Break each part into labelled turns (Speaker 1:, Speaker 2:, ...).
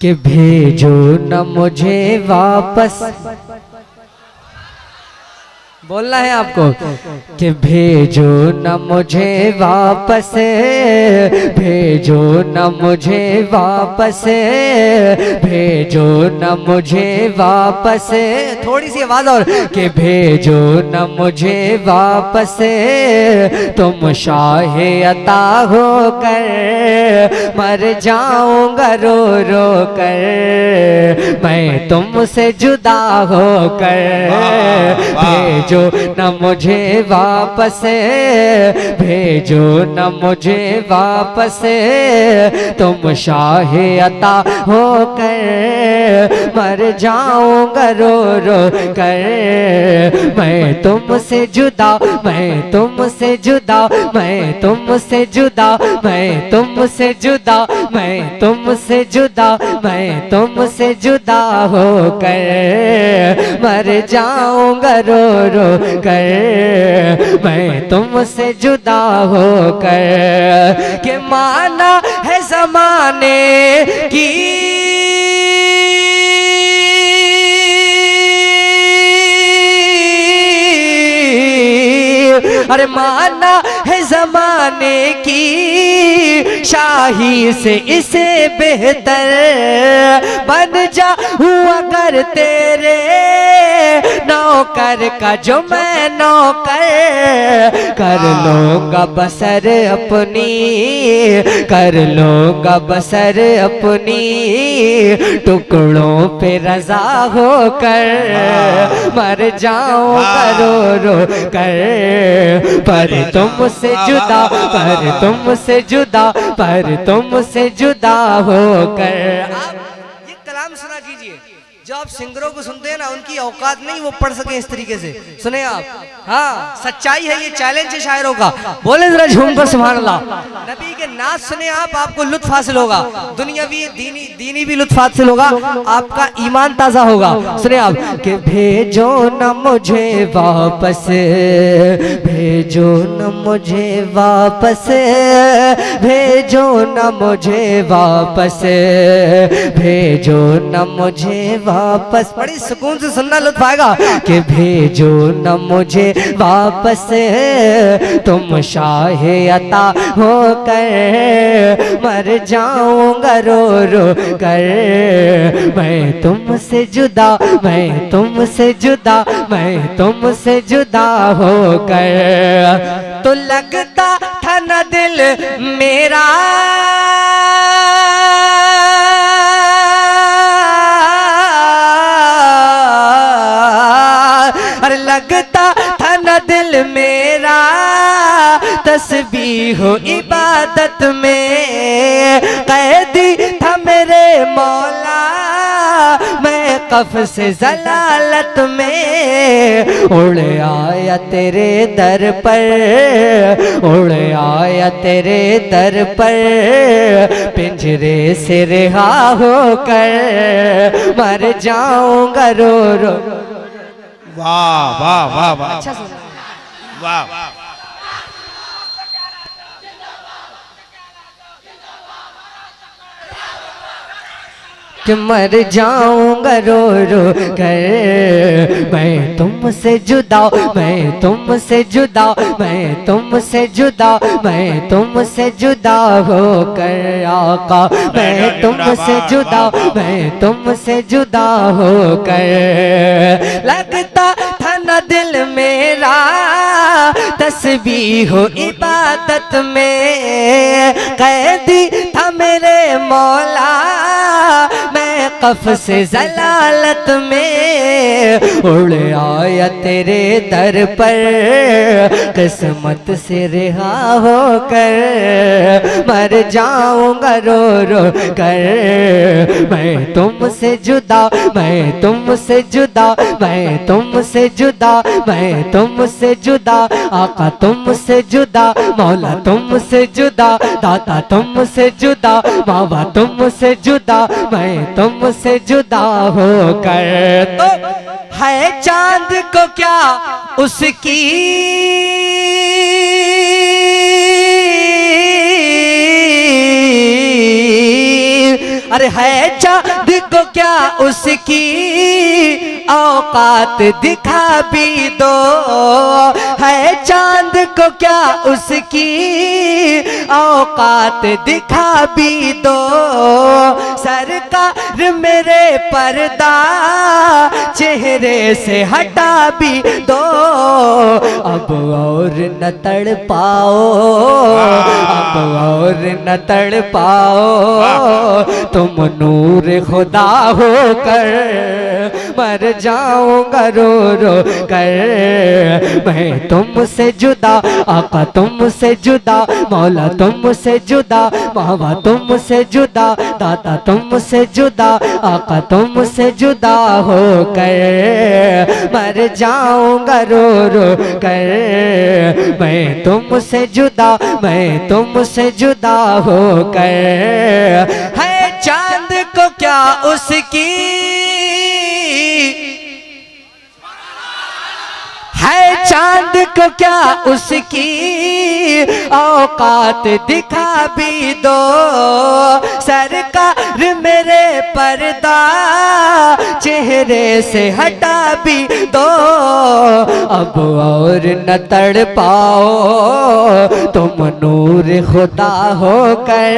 Speaker 1: कि भेजो न मुझे वापस। बोलना है आपको कि भेजो न मुझे वापस, भेजो न मुझे वापस, भेजो न मुझे वापस। थोड़ी सी आवाज और कि भेजो न मुझे वापस, तुम शाहे अता हो कर मर जाऊंगा रो रो कर, मैं तुमसे जुदा हो कर। भेजो न मुझे वापस, भेजो न मुझे वापस, तुम शाहे अता हो कर मर जाऊंगा रो रो कर, मैं तुमसे जुदा, मैं तुमसे जुदा, मैं तुमसे जुदा, मैं तुमसे जुदा, मैं तुमसे जुदा, मैं तुमसे जुदा हो कर मर जाऊंगा रो रो कर, मैं तुमसे जुदा हो कर। के माना है ज़माने की अरे माना है ज़माने की शाही से इसे बेहतर बन जा हुआ अगर तेरे नौकर का जो मैं नौकर, कर लूंगा बसर अपनी, कर लूंगा बसर अपनी, टुकड़ों पे रजा होकर मर जाऊंगा रो रो कर, पर तुमसे जुदा, पर तुमसे जुदा, पर तुमसे जुदा होकर। आप ये कलाम सुना कीजिए, जो आप सिंगरों को सुनते हैं ना, उनकी औकात नहीं वो पढ़ सके इस तरीके से। सुने आप, हाँ सच्चाई है, ये चैलेंज है शायरों का। बोले जरा झूमकर सुभान अल्लाह। नबी के नाच सुने आप, आपको लुत्फ हासिल होगा, दुनियावी दीनी भी लुत्फ हासिल होगा, आपका ईमान ताजा होगा। सुने आप कि भेजो न मुझे वापस, भेजो न मुझे वापस, भेजो न मुझे वापस, भेजो न मुझे वापस। बड़ी सुकून से सुनना, लुत्फ आएगा कि भेजो न मुझे वापस, तुम शाहे अता हो कर मर जाऊंगा रो रो कर, मैं तुमसे जुदा, मैं तुमसे जुदा, मैं तुमसे जुदा हो कर। तो लगता था न दिल मेरा लगता था न दिल मेरा तस्बीह हो इबादत में, कैदी था मेरे मौला मैं कफ से जलालत में, उड़ आया तेरे दर पर, उड़ आया तेरे दर पर, पिंजरे से रिहा होकर मर जाऊंगा रो रो।
Speaker 2: वाह वाह वाह वाह,
Speaker 1: अच्छा सुना,
Speaker 2: वाह।
Speaker 1: कि मर जाऊंगा रो रो कर, मैं तुमसे जुदा, मैं तुमसे जुदा, मैं तुमसे जुदा, मैं तुमसे जुदा हो कर आका, मैं तुमसे जुदा, मैं तुमसे जुदा हो कर। लगता था न दिल मेरा तस्बीह हो इबादत में, कैदी था मेरे मौला मैं कफ से जलालत में, उड़ आया तेरे दर पर, किस्मत से रिहा होकर मर जाऊंगा रो रो कर, मैं तुमसे जुदा, मैं तुमसे जुदा, मैं तुमसे जुदा, मैं तुमसे जुदा, आका तुमसे जुदा, मौला तुमसे जुदा, दाता तुमसे जुदा, बाबा तुमसे जुदा, मैं तुमसे जुदा होकर। तो है चांद को क्या उसकी अरे है चांद को क्या उसकी औकात दिखा भी दो, है चांद को क्या उसकी औकात दिखा भी दो, सरकार मेरे पर्दा चेहरे से हटा भी दो, अब और न तड़ पाओ, अब और न तड़ पाओ, तुम नूर खुदा होकर मर जाऊंगा रो रो कर, मैं तुमसे जुदा, आका तुमसे जुदा, मौला तुमसे जुदा, मावा तुमसे जुदा, दाता तुमसे जुदा, आका तुमसे जुदा होकर मर जाऊंगा रो रो कर, मैं तुमसे जुदा, मैं तुमसे जुदा होकर, है चांद को क्या उसकी, है चांद को क्या उसकी औकात दिखा भी दो, सरकार मेरे पर्दा चेहरे से हटा भी दो, अब और न तड़ पाओ, तुम नूर खुदा होकर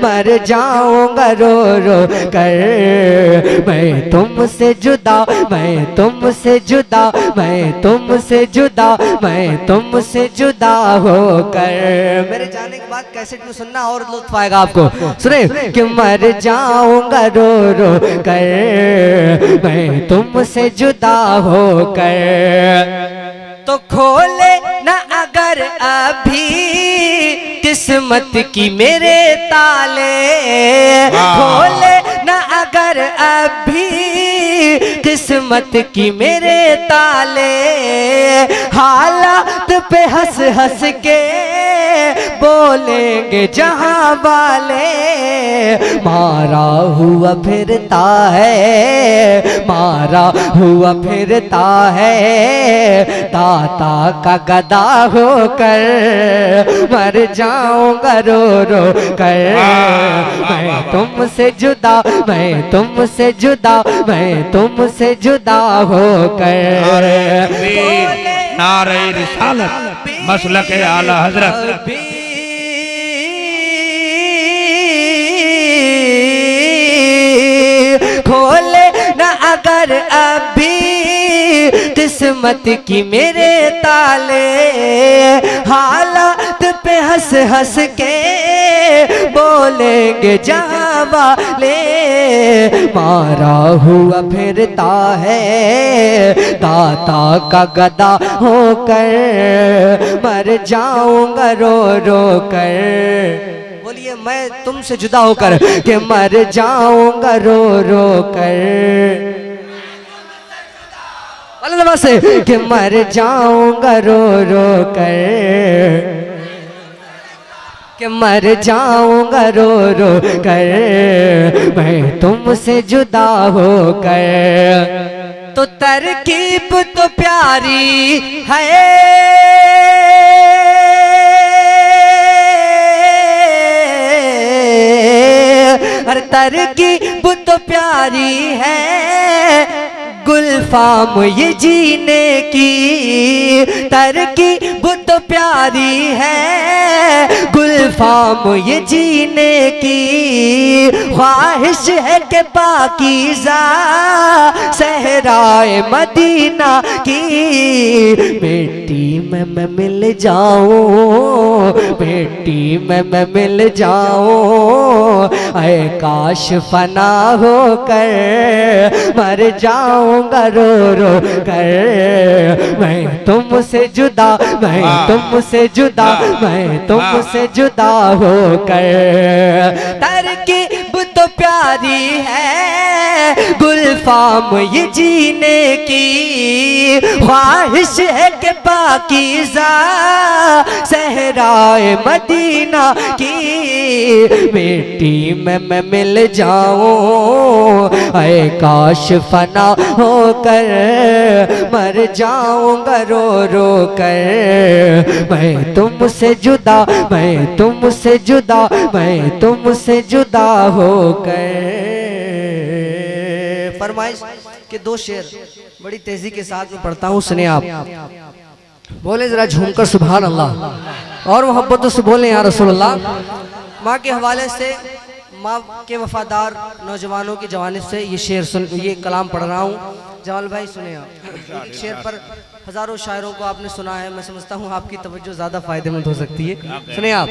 Speaker 1: मर जाऊंगा रो रो कर, मैं तुमसे जुदा, मैं तुमसे जुदा, मैं तुमसे जुदा, मैं तुमसे जुदा होकर। मेरे जाने के बाद कैसेट में सुनना और लुत्फ आएगा आपको। सुने कि मर जाऊंगा रो रो कर मैं तुमसे जुदा होकर, तो खोले ना अगर अभी किस्मत की मेरे ताले, खोले ना अगर अभी किस्मत की मेरे ताले, हालात पे हंस हंस के बोलेंगे जहां वाले, मारा हुआ फिरता है, मारा हुआ फिरता है, दाता का गदा होकर मर जाऊंगा रो रो कर, मैं तुमसे जुदा, मैं तुमसे जुदा, मैं तुमसे जुदा होकर।
Speaker 2: नारे रिसालत मसलक आला हजरत,
Speaker 1: खोले ना अगर अभी किस्मत की मेरे ताले, हालात पे हंस हंस के बोलेंगे जहां वाले, मारा हुआ फिरता है, दाता का गदा होकर मर जाऊंगा रो रो कर। बोलिए मैं तुमसे जुदा होकर कि मर जाऊंगा रो रो कर, से कि मर जाऊंगा रो रो कर, कि मर जाऊंगा रो रो कर मैं तुमसे जुदा होकर। तो तरकीब तो प्यारी है, हर तरकीब तो प्यारी है, गुलफाम ये जीने की तरकीब तो प्यारी है, गुलफाम ये जीने की ख्वाहिश है कि पाकीज़ा सहराए मदीना की मिट्टी में मैं मिल जाऊं, मिट्टी में मैं मिल जाऊं, ऐ काश फना होकर मर जाऊंगा रो रो कर, मैं तुमसे जुदा, मैं तुमसे जुदा, मैं तुमसे जुदा होकर। तरकीब तो प्यारी है, गुलफाम ये जीने की ख्वाहिश है कि पाकीज़ा सहराए मदीना की मिट्टी में मैं मिल जाऊं, ऐ काश फना होकर मर जाऊंगा रो रो कर। मैं तुमसे जुदा, मैं तुमसे जुदा, मैं तुमसे जुदा होकर। फरमाइश के दो शेर बड़ी तेजी के साथ में पढ़ता हूँ, सुने आप। बोले जरा झूमकर सुभान अल्लाह और मोहब्बतों से बोले या रसूलुल्लाह। माँ के हवाले से, माँ के वफादार नौजवानों की जवानी से ये शेर सुन, ये कलाम पढ़ रहा हूँ। जमाल भाई सुने आप। एक शेर पर हजारों शायरों को आपने सुना है, मैं समझता हूँ आपकी तवज्जो ज्यादा फायदेमंद हो सकती है। सुने आप।